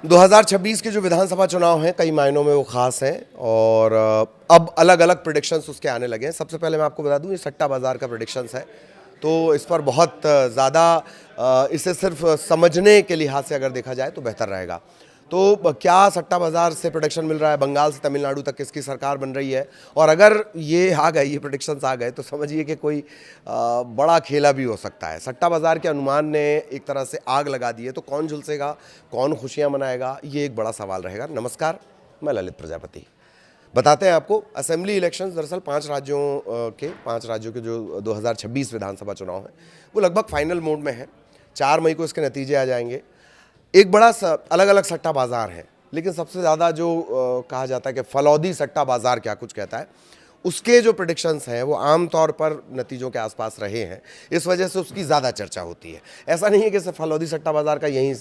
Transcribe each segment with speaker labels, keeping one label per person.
Speaker 1: 2026 के जो विधानसभा चुनाव हैं कई मायनों में वो खास हैं और अब अलग अलग प्रेडिक्शंस उसके आने लगे हैं। सबसे पहले मैं आपको बता दूं ये सट्टा बाज़ार का प्रेडिक्शंस है, तो इस पर बहुत ज़्यादा इसे सिर्फ समझने के लिहाज से अगर देखा जाए तो बेहतर रहेगा। तो क्या सट्टा बाज़ार से प्रेडिक्शन मिल रहा है, बंगाल से तमिलनाडु तक किसकी सरकार बन रही है, और अगर ये आ गए, ये प्रेडिक्शंस आ गए तो समझिए कि कोई बड़ा खेला भी हो सकता है। सट्टा बाज़ार के अनुमान ने एक तरह से आग लगा दी है, तो कौन झुलसेगा, कौन खुशियां मनाएगा, ये एक बड़ा सवाल रहेगा। नमस्कार, मैं ललित प्रजापति। बताते हैं आपको, असेंबली इलेक्शंस दरअसल 5 राज्यों के जो 2026 विधानसभा चुनाव हैं वो लगभग फाइनल मोड में है। 4 मई को इसके नतीजे आ जाएंगे। एक बड़ा अलग अलग सट्टा बाज़ार है, लेकिन सबसे ज़्यादा जो कहा जाता है कि फलौदी सट्टा बाज़ार क्या कुछ कहता है, उसके जो प्रेडिक्शंस हैं वो आमतौर पर नतीजों के आसपास रहे हैं, इस वजह से उसकी ज़्यादा चर्चा होती है। ऐसा नहीं है कि सिर्फ फलौदी सट्टा बाज़ार का यहीं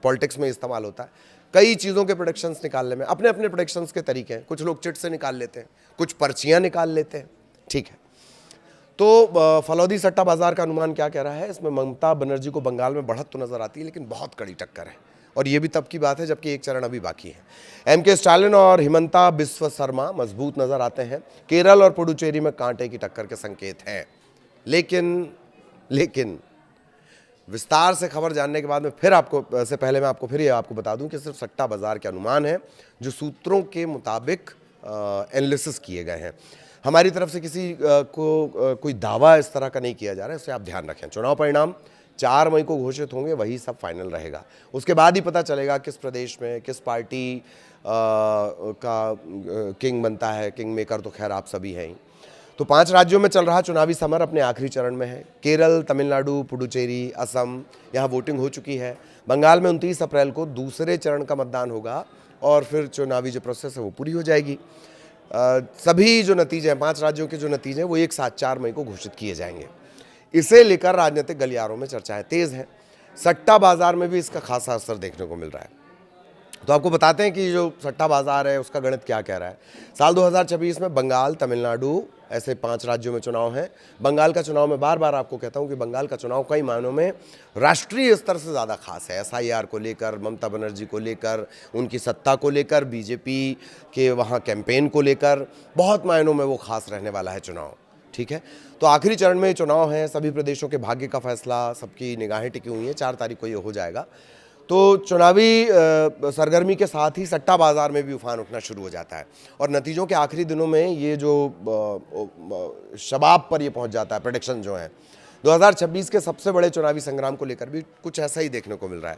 Speaker 1: पॉलिटिक्स में इस्तेमाल होता है। कई चीज़ों के प्रेडिक्शंस निकालने में अपने अपने प्रेडिक्शंस के तरीके हैं। कुछ लोग चिट से निकाल लेते हैं, कुछ पर्चियाँ निकाल लेते हैं, ठीक है। तो फलौदी सट्टा बाज़ार का अनुमान क्या कह रहा है, इसमें ममता बनर्जी को बंगाल में बढ़त तो नज़र आती है, लेकिन बहुत कड़ी टक्कर है, और ये भी तब की बात है जबकि एक चरण अभी बाकी है। एम के स्टालिन और हिमंता बिस्वा शर्मा मजबूत नज़र आते हैं। केरल और पुडुचेरी में कांटे की टक्कर के संकेत हैं। लेकिन विस्तार से खबर जानने के बाद में फिर आपको फिर ये आपको बता दूं कि सिर्फ सट्टा बाज़ार के अनुमान है जो सूत्रों के मुताबिक एनालिसिस किए गए हैं। हमारी तरफ से किसी कोई दावा इस तरह का नहीं किया जा रहा है, इससे आप ध्यान रखें। चुनाव परिणाम 4 मई को घोषित होंगे, वही सब फाइनल रहेगा। उसके बाद ही पता चलेगा किस प्रदेश में किस पार्टी का किंग बनता है। किंग मेकर तो खैर आप सभी हैं ही। तो 5 राज्यों में चल रहा चुनावी समर अपने आखिरी चरण में है। केरल, तमिलनाडु, पुडुचेरी, असम, यहाँ वोटिंग हो चुकी है। बंगाल में 29 अप्रैल को दूसरे चरण का मतदान होगा और फिर चुनावी जो प्रोसेस है वो पूरी हो जाएगी। सभी जो नतीजे हैं, 5 राज्यों के जो नतीजे हैं वो एक साथ 4 मई को घोषित किए जाएंगे। इसे लेकर राजनीतिक गलियारों में चर्चाएं तेज हैं। सट्टा बाजार में भी इसका खासा असर देखने को मिल रहा है। तो आपको बताते हैं कि जो सट्टा बाजार है उसका गणित क्या कह रहा है। साल 2026 में बंगाल, तमिलनाडु, ऐसे 5 राज्यों में चुनाव हैं। बंगाल का चुनाव मैं बार बार आपको कहता हूं कि बंगाल का चुनाव कई मायनों में राष्ट्रीय स्तर से ज़्यादा खास है। SIR को लेकर, ममता बनर्जी को लेकर, उनकी सत्ता को लेकर, बीजेपी के वहाँ कैंपेन को लेकर बहुत मायनों में वो खास रहने वाला है चुनाव, ठीक है। तो आखिरी चरण में चुनाव है, सभी प्रदेशों के भाग्य का फैसला, सबकी निगाहें टिकी हुई हैं। 4 तारीख को ये हो जाएगा। तो चुनावी सरगर्मी के साथ ही सट्टा बाज़ार में भी उफान उठना शुरू हो जाता है, और नतीजों के आखिरी दिनों में ये जो शबाब पर ये पहुंच जाता है। प्रेडिक्शन जो है 2026 के सबसे बड़े चुनावी संग्राम को लेकर भी कुछ ऐसा ही देखने को मिल रहा है।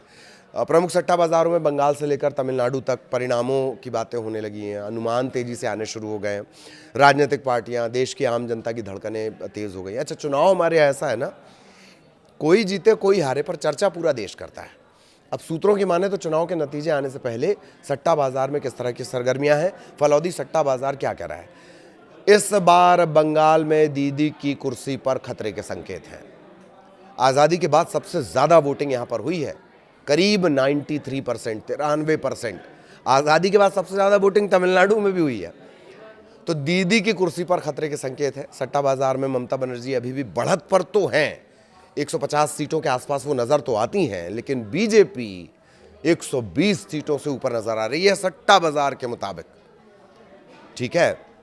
Speaker 1: प्रमुख सट्टा बाज़ारों में बंगाल से लेकर तमिलनाडु तक परिणामों की बातें होने लगी हैं। अनुमान तेज़ी से आने शुरू हो गए हैं। राजनीतिक पार्टियाँ, देश की आम जनता की धड़कनें तेज़ हो गई। अच्छा, चुनाव हमारे यहाँ ऐसा है ना, कोई जीते कोई हारे पर चर्चा पूरा देश करता है। अब सूत्रों की माने तो चुनाव के नतीजे आने से पहले सट्टा बाजार में किस तरह की सरगर्मियां हैं, फलौदी सट्टा बाजार क्या कह रहा है। इस बार बंगाल में दीदी की कुर्सी पर खतरे के संकेत हैं। आज़ादी के बाद सबसे ज़्यादा वोटिंग यहाँ पर हुई है, करीब 93%, 93%। आज़ादी के बाद सबसे ज़्यादा वोटिंग तमिलनाडु में भी हुई है। तो दीदी की कुर्सी पर खतरे के संकेत है। सट्टा बाजार में ममता बनर्जी अभी भी बढ़त पर तो हैं, 150 सीटों के आसपास वो नज़र तो आती हैं, लेकिन बीजेपी 120 सीटों से ऊपर नज़र आ रही है सट्टा बाजार के मुताबिक, ठीक है।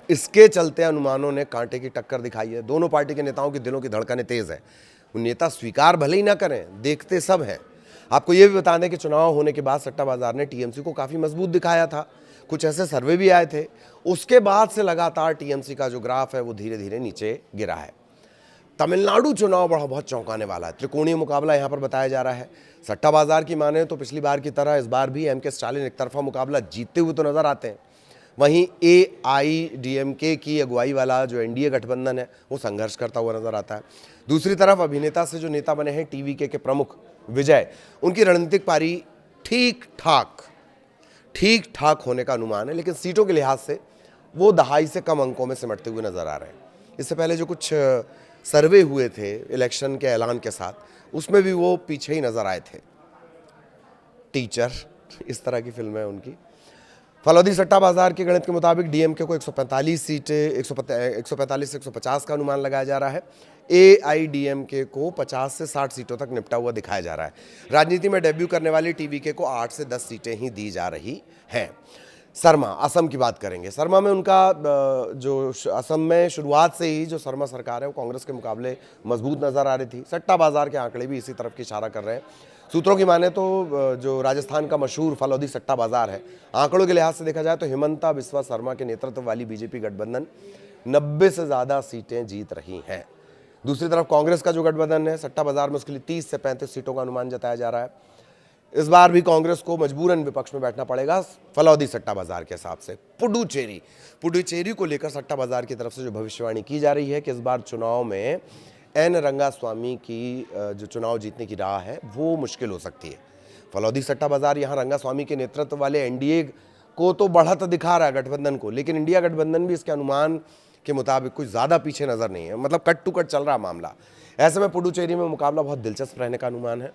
Speaker 1: इसके चलते अनुमानों ने कांटे की टक्कर दिखाई है। दोनों पार्टी के नेताओं के दिलों की धड़कनें तेज है। वो नेता स्वीकार भले ही ना करें, देखते सब हैं। आपको ये भी बता दें कि चुनाव होने के बाद सट्टा बाजार ने TMC को काफ़ी मजबूत दिखाया था। कुछ ऐसे सर्वे भी आए थे। उसके बाद से लगातार TMC का जो ग्राफ है वो धीरे धीरे नीचे गिरा है। तमिलनाडु चुनाव बहुत चौंकाने वाला है। त्रिकोणीय मुकाबला यहाँ पर बताया जा रहा है। सट्टा बाजार की माने तो पिछली बार की तरह इस बार भी MK स्टालिन एक तरफा मुकाबला जीतते हुए तो नजर आते हैं। वहीं AIADMK की अगुवाई वाला जो NDA गठबंधन है वो संघर्ष करता हुआ नजर आता है। दूसरी तरफ अभिनेता से जो नेता बने हैं TVK के प्रमुख विजय, उनकी रणनीतिक पारी ठीक ठाक होने का अनुमान है, लेकिन सीटों के लिहाज से वो दहाई से कम अंकों में सिमटते हुए नजर आ रहे हैं। इससे पहले जो कुछ सर्वे हुए थे इलेक्शन के ऐलान के साथ, उसमें भी वो पीछे ही नजर आए थे। टीचर, इस तरह की फिल्म है उनकी। फलौदी सट्टा बाजार के गणित के मुताबिक डीएमके को 145 सीटें 145 से 150 का अनुमान लगाया जा रहा है। एआईडीएमके को 50 से 60 सीटों तक निपटा हुआ दिखाया जा रहा है। राजनीति में डेब्यू करने वाली टीवीके को 8 से 10 सीटें ही दी जा रही हैं। शर्मा, असम की बात करेंगे। शर्मा में उनका जो असम में शुरुआत से ही जो शर्मा सरकार है वो कांग्रेस के मुकाबले मजबूत नजर आ रही थी। सट्टा बाजार के आंकड़े भी इसी तरफ की इशारा कर रहे हैं। सूत्रों की माने तो जो राजस्थान का मशहूर फलौदी सट्टा बाजार है, आंकड़ों के लिहाज से देखा जाए तो हिमंता बिस्वा शर्मा के नेतृत्व वाली बीजेपी गठबंधन 90 से ज़्यादा सीटें जीत रही हैं। दूसरी तरफ कांग्रेस का जो गठबंधन है सट्टा बाजार में, उसके लिए 30 से 35 सीटों का अनुमान जताया जा रहा है। इस बार भी कांग्रेस को मजबूरन विपक्ष में बैठना पड़ेगा फलौदी सट्टा बाजार के हिसाब से। पुडुचेरी को लेकर सट्टा बाजार की तरफ से जो भविष्यवाणी की जा रही है कि इस बार चुनाव में एन रंगास्वामी की जो चुनाव जीतने की राह है वो मुश्किल हो सकती है। फलौदी सट्टा बाजार यहाँ रंगास्वामी के नेतृत्व वाले एनडीए को तो बढ़त दिखा रहा है गठबंधन को, लेकिन इंडिया गठबंधन भी इसके अनुमान के मुताबिक कुछ ज़्यादा पीछे नज़र नहीं है, मतलब कट टू कट चल रहा मामला। ऐसे में पुडुचेरी में मुकाबला बहुत दिलचस्प रहने का अनुमान है।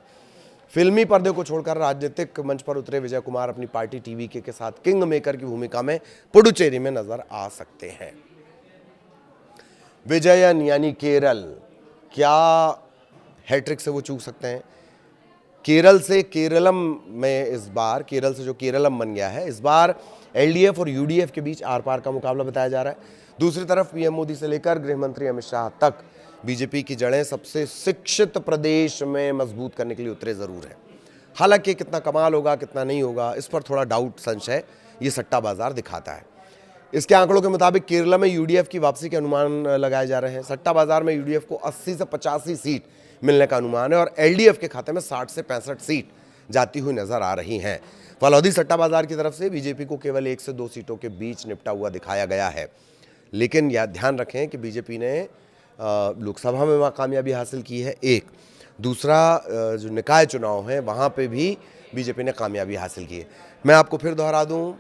Speaker 1: फिल्मी पर्दे को छोड़कर राजनीतिक मंच पर उतरे विजय कुमार अपनी पार्टी टीवीके के साथ किंग मेकर की भूमिका में पुडुचेरी में नजर आ सकते हैं। विजयन यानी केरल, क्या हैट्रिक से वो चूक सकते हैं? केरल से केरलम में इस बार, केरल से जो केरलम बन गया है, इस बार एलडीएफ और यूडीएफ के बीच आर पार का मुकाबला बताया जा रहा है। दूसरी तरफ पीएम मोदी से लेकर गृह मंत्री अमित शाह तक बीजेपी की जड़ें सबसे शिक्षित प्रदेश में मजबूत करने के लिए उतरे जरूर है। हालांकि कितना कमाल होगा कितना नहीं होगा इस पर थोड़ा डाउट संशय ये सट्टा बाजार दिखाता है। इसके आंकड़ों के मुताबिक केरला में यूडीएफ की वापसी के अनुमान लगाए जा रहे हैं। सट्टा बाजार में यूडीएफ को 80 से 85 सीट मिलने का अनुमान है और एलडीएफ के खाते में 60 से 65 सीट जाती हुई नजर आ रही हैं। फलौदी सट्टा बाजार की तरफ से बीजेपी को केवल 1 से 2 सीटों के बीच निपटा हुआ दिखाया गया है, लेकिन यह ध्यान रखें कि बीजेपी ने लोकसभा में वहाँ कामयाबी हासिल की है, एक दूसरा जो निकाय चुनाव है वहाँ पे भी बीजेपी ने कामयाबी हासिल की है। मैं आपको फिर दोहरा दूँ,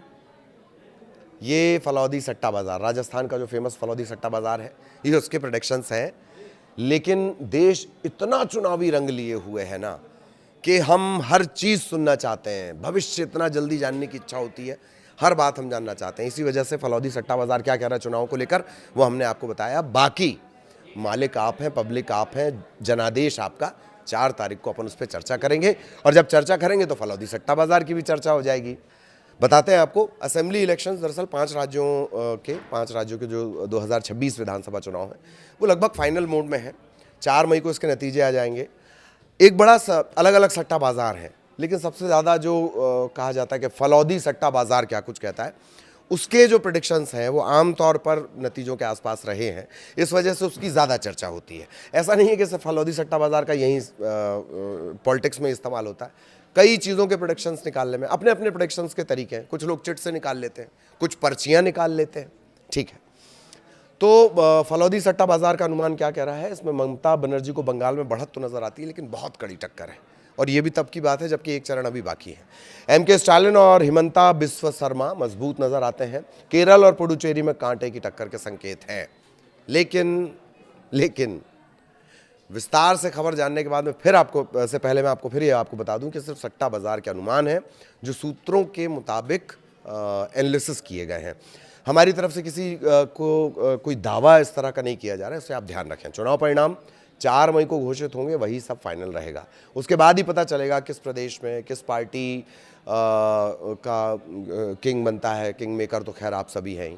Speaker 1: ये फलौदी सट्टा बाज़ार, राजस्थान का जो फेमस फलौदी सट्टा बाज़ार है, ये उसके प्रेडिक्शंस हैं, लेकिन देश इतना चुनावी रंग लिए हुए है ना कि हम हर चीज़ सुनना चाहते हैं, भविष्य इतना जल्दी जानने की इच्छा होती है, हर बात हम जानना चाहते हैं। इसी वजह से फलौदी सट्टा बाज़ार क्या कह रहा है चुनाव को लेकर वो हमने आपको बताया। बाकी मालिक आप हैं, पब्लिक आप हैं, जनादेश आपका। 4 तारीख को अपन उस पर चर्चा करेंगे और जब चर्चा करेंगे तो फलौदी सट्टा बाज़ार की भी चर्चा हो जाएगी। बताते हैं आपको, असेंबली इलेक्शंस दरअसल 5 राज्यों के जो 2026 विधानसभा चुनाव हैं वो लगभग फाइनल मोड में है। 4 मई को इसके नतीजे आ जाएंगे। एक बड़ा अलग अलग सट्टा बाज़ार है, लेकिन सबसे ज़्यादा जो कहा जाता है कि फलौदी सट्टा बाज़ार क्या कुछ कहता है, उसके जो प्रेडिक्शंस हैं वो आमतौर पर नतीजों के आसपास रहे हैं, इस वजह से उसकी ज़्यादा चर्चा होती है। ऐसा नहीं है कि सिर्फ फलौदी सट्टा बाज़ार का यहीं पॉलिटिक्स में इस्तेमाल होता है। कई चीज़ों के प्रेडिक्शंस निकालने में अपने अपने प्रेडिक्शंस के तरीके हैं। कुछ लोग चिट से निकाल लेते हैं, कुछ पर्चियाँ निकाल लेते हैं, ठीक है। तो फलौदी सट्टा बाज़ार का अनुमान क्या कह रहा है, इसमें ममता बनर्जी को बंगाल में बढ़त तो नज़र आती है, लेकिन बहुत कड़ी टक्कर है, और ये भी तब की बात है जबकि एक चरण अभी बाकी है। एमके स्टालिन और हिमंता बिस्वा शर्मा मजबूत नजर आते हैं। केरल और पुडुचेरी में कांटे की टक्कर के संकेत हैं। लेकिन विस्तार से खबर जानने के बाद में फिर पहले मैं आपको फिर ये आपको बता दूं कि सिर्फ सट्टा बाजार के अनुमान है जो सूत्रों के मुताबिक एनालिसिस किए गए हैं। हमारी तरफ से किसी कोई दावा इस तरह का नहीं किया जा रहा है, इससे आप ध्यान रखें। चुनाव परिणाम 4 मई को घोषित होंगे, वही सब फाइनल रहेगा। उसके बाद ही पता चलेगा किस प्रदेश में किस पार्टी का किंग बनता है। किंग मेकर तो खैर आप सभी हैं ही।